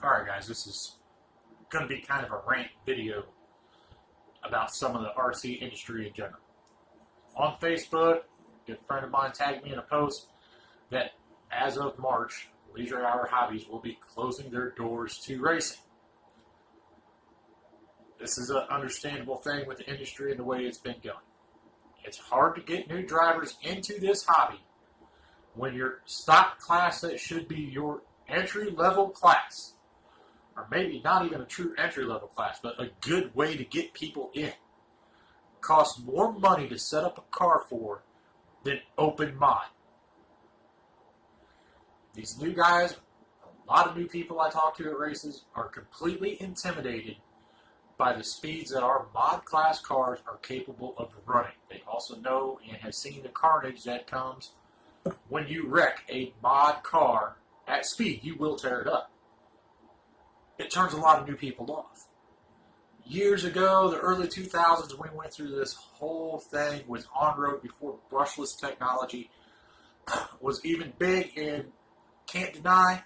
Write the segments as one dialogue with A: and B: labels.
A: Alright guys, this is going to be kind of a rant video about some of the RC industry in general. On Facebook, a good friend of mine tagged me in a post that as of March, Leisure Hour Hobbies will be closing their doors to racing. This is an understandable thing with the industry and the way it's been going. It's hard to get new drivers into this hobby when your stock class that should be your entry-level class, or maybe not even a true entry-level class, but a good way to get people in, costs more money to set up a car for than open mod. These new guys, a lot of new people I talk to at races, are completely intimidated by the speeds that our mod class cars are capable of running. They also know and have seen the carnage that comes when you wreck a mod car at speed. You will tear it up. It turns a lot of new people off. Years ago, the early 2000s, we went through this whole thing with on-road before brushless technology was even big, and can't deny,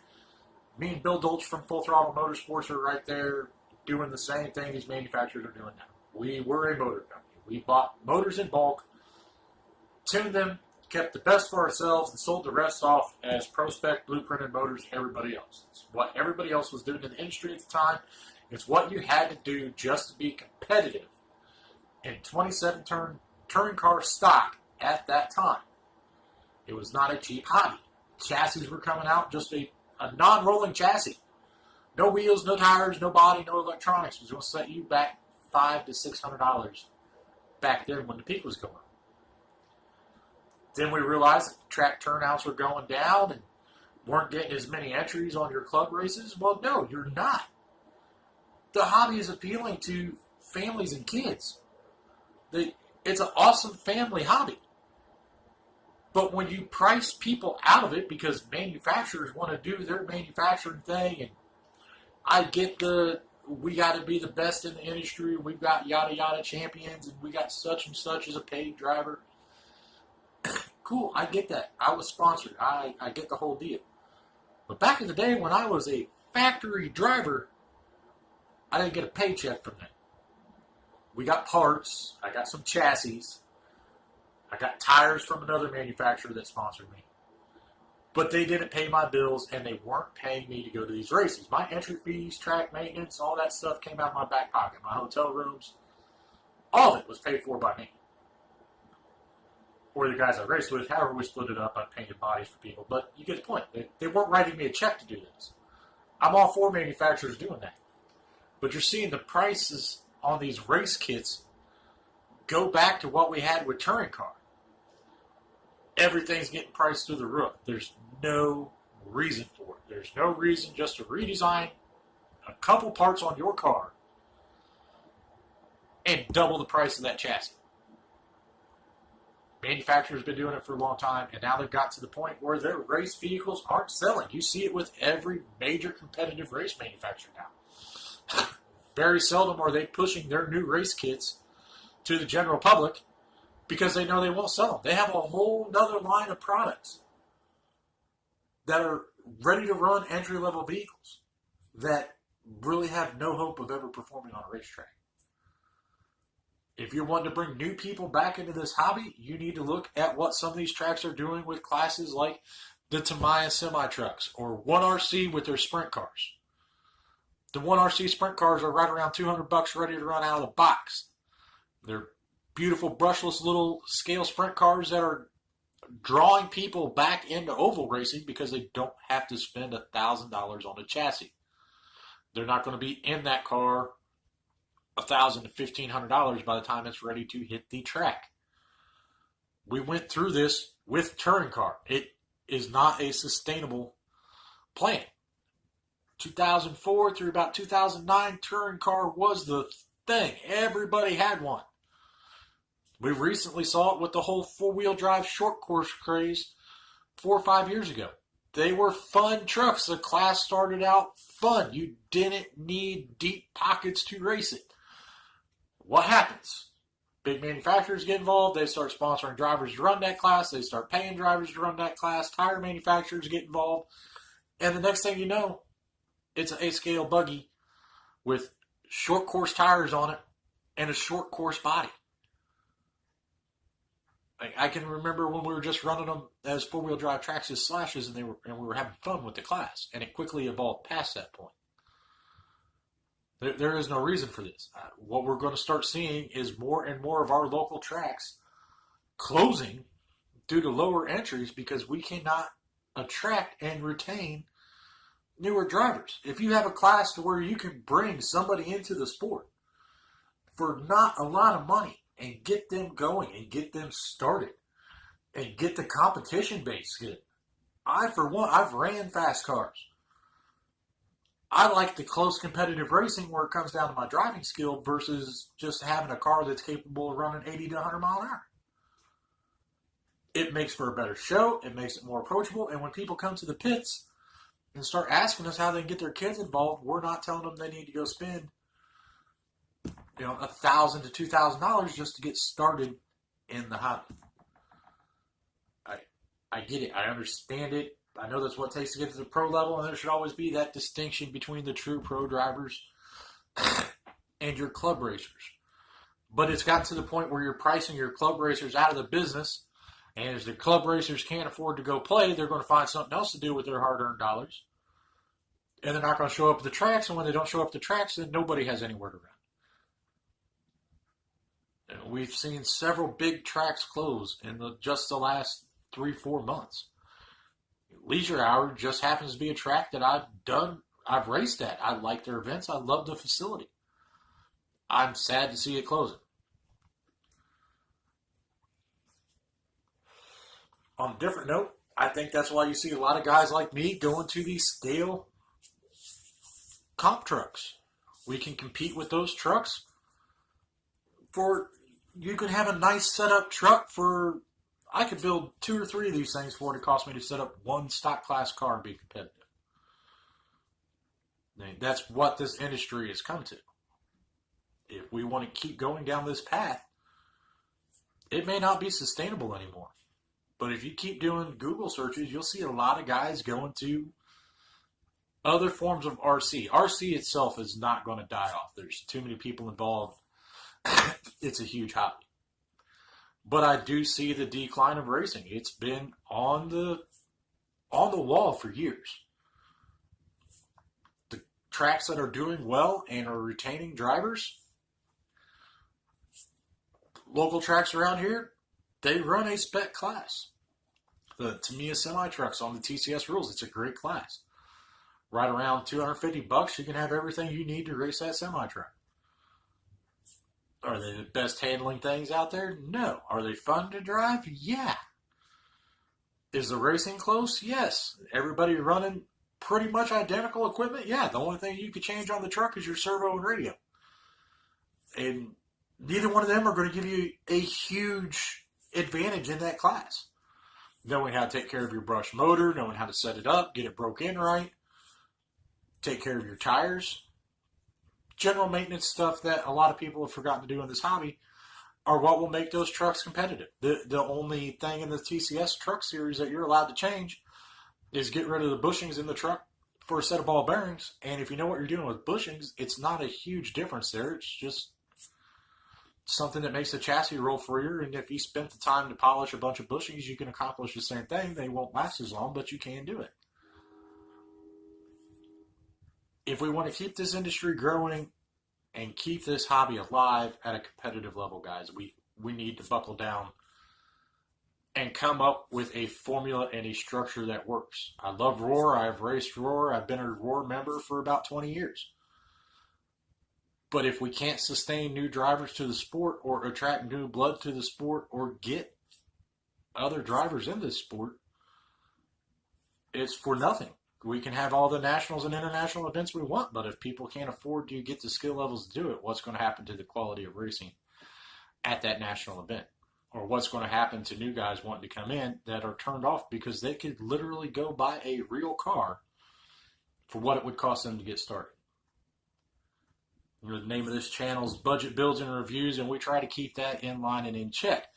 A: me and Bill Dolch from Full Throttle Motorsports are right there doing the same thing these manufacturers are doing now. We were a motor company. We bought motors in bulk, tuned them, kept the best for ourselves, and sold the rest off as Pro-Spec, blueprinted motors to everybody else. It's what everybody else was doing in the industry at the time. It's what you had to do just to be competitive in 27-turn touring car stock at that time. It was not a cheap hobby. Chassis were coming out, just a non-rolling chassis. No wheels, no tires, no body, no electronics. It was going to set you back $500 to $600 back then when the peak was going. Then we realized that the track turnouts were going down and weren't getting as many entries on your club races. Well, no, you're not. The hobby is appealing to families and kids. It's an awesome family hobby. But when you price people out of it because manufacturers want to do their manufacturing thing, and I get we got to be the best in the industry, we've got yada yada champions, and we got such and such as a paid driver. Cool, I get that. I was sponsored. I get the whole deal. But back in the day when I was a factory driver, I didn't get a paycheck from that. We got parts. I got some chassis. I got tires from another manufacturer that sponsored me. But they didn't pay my bills, and they weren't paying me to go to these races. My entry fees, track maintenance, all that stuff came out of my back pocket. My hotel rooms, all of it was paid for by me. Or the guys I raced with, however we split it up, I painted bodies for people. But you get the point. They weren't writing me a check to do this. I'm all for manufacturers doing that. But you're seeing the prices on these race kits go back to what we had with touring car. Everything's getting priced through the roof. There's no reason for it. There's no reason just to redesign a couple parts on your car and double the price of that chassis. Manufacturers have been doing it for a long time, and now they've got to the point where their race vehicles aren't selling. You see it with every major competitive race manufacturer now. Very seldom are they pushing their new race kits to the general public because they know they won't sell them. They have a whole other line of products that are ready to run entry-level vehicles that really have no hope of ever performing on a racetrack. If you're wanting to bring new people back into this hobby, you need to look at what some of these tracks are doing with classes like the Tamiya semi-trucks or 1RC with their sprint cars. The 1RC sprint cars are right around $200 ready to run out of the box. They're beautiful brushless little scale sprint cars that are drawing people back into oval racing because they don't have to spend $1,000 on a chassis. They're not going to be in that car $1,000 to $1,500 by the time it's ready to hit the track. We went through this with touring car. It is not a sustainable plan. 2004 through about 2009, touring car was the thing. Everybody had one. We recently saw it with the whole four-wheel drive short course craze 4 or 5 years ago. They were fun trucks. The class started out fun. You didn't need deep pockets to race it. What happens? Big manufacturers get involved. They start sponsoring drivers to run that class. They start paying drivers to run that class. Tire manufacturers get involved. And the next thing you know, It's an 8-scale buggy with short course tires on it and a short course body. I can remember when we were just running them as 4-wheel drive tracks as slashes, and we were having fun with the class, and it quickly evolved past that point. There is no reason for this. What we're going to start seeing is more and more of our local tracks closing due to lower entries because we cannot attract and retain newer drivers. If you have a class to where you can bring somebody into the sport for not a lot of money and get them going and get them started and get the competition base good. For one, I've ran fast cars. I like the close competitive racing where it comes down to my driving skill versus just having a car that's capable of running 80 to 100 mile an hour. It makes for a better show. It makes it more approachable. And when people come to the pits and start asking us how they can get their kids involved, we're not telling them they need to go spend $1,000 to $2,000 just to get started in the hobby. I get it. I understand it. I know that's what it takes to get to the pro level, and there should always be that distinction between the true pro drivers and your club racers. But it's gotten to the point where you're pricing your club racers out of the business, and as the club racers can't afford to go play, they're going to find something else to do with their hard-earned dollars. And they're not going to show up at the tracks, and when they don't show up at the tracks, then nobody has anywhere to run. We've seen several big tracks close in just the last 3-4 months. Leisure Hour just happens to be a track that I've raced at. I like their events. I love the facility. I'm sad to see it closing. On a different note, I think that's why you see a lot of guys like me going to these scale comp trucks. We can compete with those trucks you could have a nice setup truck I could build 2 or 3 of these things for what it cost me to set up one stock class car and be competitive. That's what this industry has come to. If we want to keep going down this path, it may not be sustainable anymore. But if you keep doing Google searches, you'll see a lot of guys going to other forms of RC. RC itself is not going to die off. There's too many people involved. It's a huge hobby. But I do see the decline of racing. It's been on the wall for years. The tracks that are doing well and are retaining drivers, local tracks around here, they run a spec class. The Tamiya semi-trucks on the TCS rules, it's a great class. Right around $250, you can have everything you need to race that semi-truck. Are they the best handling things out there? No. Are they fun to drive? Yeah. Is the racing close? Yes. Everybody running pretty much identical equipment? Yeah. The only thing you could change on the truck is your servo and radio. And neither one of them are going to give you a huge advantage in that class. Knowing how to take care of your brush motor, knowing how to set it up, get it broke in right, take care of your tires. General maintenance stuff that a lot of people have forgotten to do in this hobby are what will make those trucks competitive. The only thing in the TCS truck series that you're allowed to change is get rid of the bushings in the truck for a set of ball bearings. And if you know what you're doing with bushings, it's not a huge difference there. It's just something that makes the chassis roll freer. And if you spent the time to polish a bunch of bushings, you can accomplish the same thing. They won't last as long, but you can do it. If we want to keep this industry growing and keep this hobby alive at a competitive level, guys, we need to buckle down and come up with a formula and a structure that works. I love Roar. I've raced Roar. I've been a Roar member for about 20 years. But if we can't sustain new drivers to the sport or attract new blood to the sport or get other drivers in this sport, it's for nothing. We can have all the nationals and international events we want, but if people can't afford to get the skill levels to do it, what's going to happen to the quality of racing at that national event? Or what's going to happen to new guys wanting to come in that are turned off because they could literally go buy a real car for what it would cost them to get started? The name of this channel is Budget Builds and Reviews, and we try to keep that in line and in check.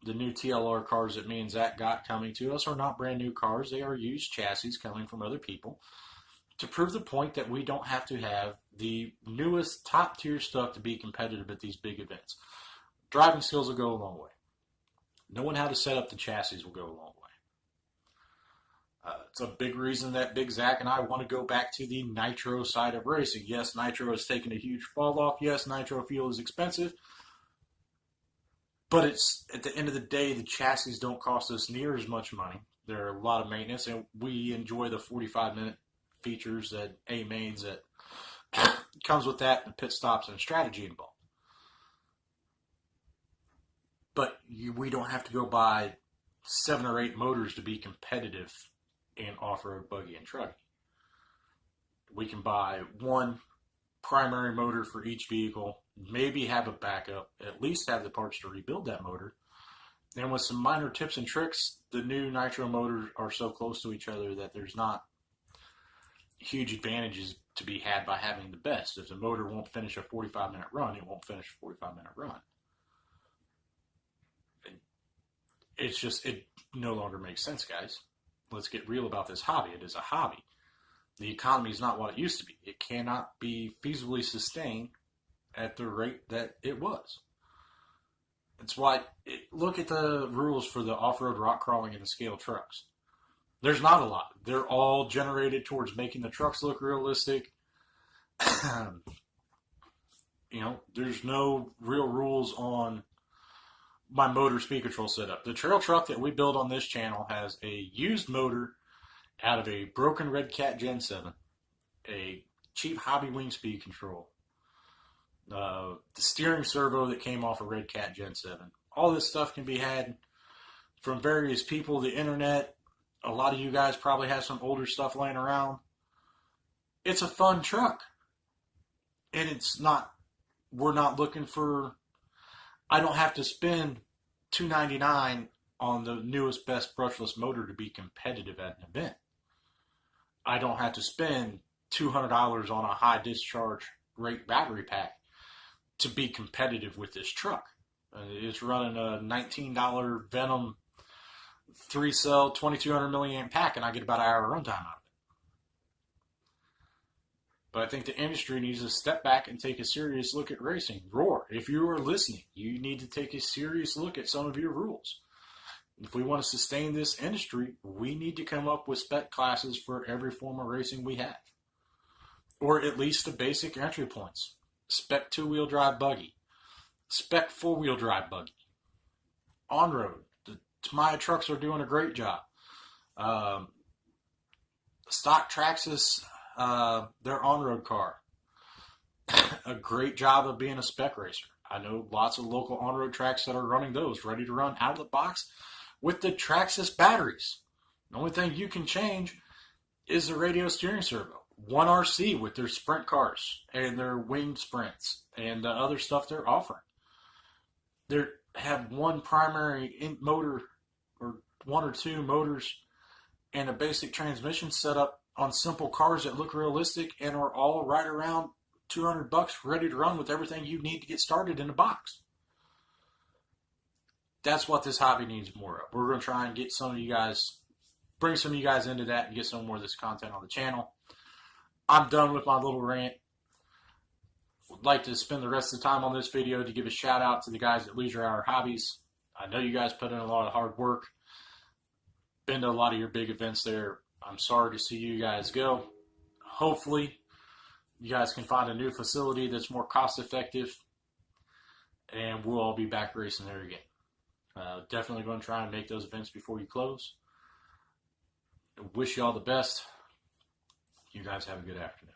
A: The new TLR cars that me and Zach got coming to us are not brand new cars. They are used chassis coming from other people to prove the point that we don't have to have the newest top tier stuff to be competitive at these big events. Driving skills will go a long way. Knowing how to set up the chassis will go a long way. It's a big reason that Big Zach and I want to go back to the nitro side of racing. Yes, nitro has taken a huge fall off. Yes, nitro fuel is expensive. But it's at the end of the day, the chassis don't cost us near as much money. There are a lot of maintenance, and we enjoy the 45-minute features that A-mains that comes with that, and pit stops and strategy involved. But we don't have to go buy 7 or 8 motors to be competitive in off-road buggy and truck. We can buy one primary motor for each vehicle, maybe have a backup, at least have the parts to rebuild that motor. And with some minor tips and tricks, the new nitro motors are so close to each other that there's not huge advantages to be had by having the best. If the motor won't finish a 45-minute run, it won't finish a 45-minute run. It's just, it no longer makes sense, guys. Let's get real about this hobby. It is a hobby. The economy is not what it used to be. It cannot be feasibly sustained at the rate that it was. That's why, look at the rules for the off-road rock crawling and the scale trucks. There's not a lot. They're all generated towards making the trucks look realistic. There's no real rules on my motor speed control setup. The trail truck that we build on this channel has a used motor out of a broken Red Cat Gen 7, a cheap Hobby Wing speed control, the steering servo that came off a Red Cat Gen 7. All this stuff can be had from various people, the internet. A lot of you guys probably have some older stuff laying around. It's a fun truck. And we're not looking for, I don't have to spend $299 on the newest, best brushless motor to be competitive at an event. I don't have to spend $200 on a high discharge rate battery pack to be competitive with this truck. It's running a $19 Venom 3-cell 2200 milliamp pack, and I get about an hour runtime out of it. But I think the industry needs to step back and take a serious look at racing. Roar, if you are listening, you need to take a serious look at some of your rules. If we want to sustain this industry, we need to come up with spec classes for every form of racing we have. Or at least the basic entry points. Spec 2-wheel drive buggy. Spec 4-wheel drive buggy. On-road. The Tamiya trucks are doing a great job. Stock Traxxas, their on-road car. A great job of being a spec racer. I know lots of local on-road tracks that are running those, ready to run out of the box with the Traxxas batteries. The only thing you can change is the radio steering servo. 1RC with their sprint cars and their winged sprints and the other stuff they're offering. They have one primary motor or 1 or 2 motors and a basic transmission set up on simple cars that look realistic and are all right around $200 ready to run with everything you need to get started in a box. That's what this hobby needs more of. We're going to try and get some of you guys, bring some of you guys into that and get some more of this content on the channel. I'm done with my little rant. Would like to spend the rest of the time on this video to give a shout out to the guys at Leisure Hour Hobbies. I know you guys put in a lot of hard work. Been to a lot of your big events there. I'm sorry to see you guys go. Hopefully, you guys can find a new facility that's more cost effective, and we'll all be back racing there again. Definitely going to try and make those events before you close. Wish you all the best. You guys have a good afternoon.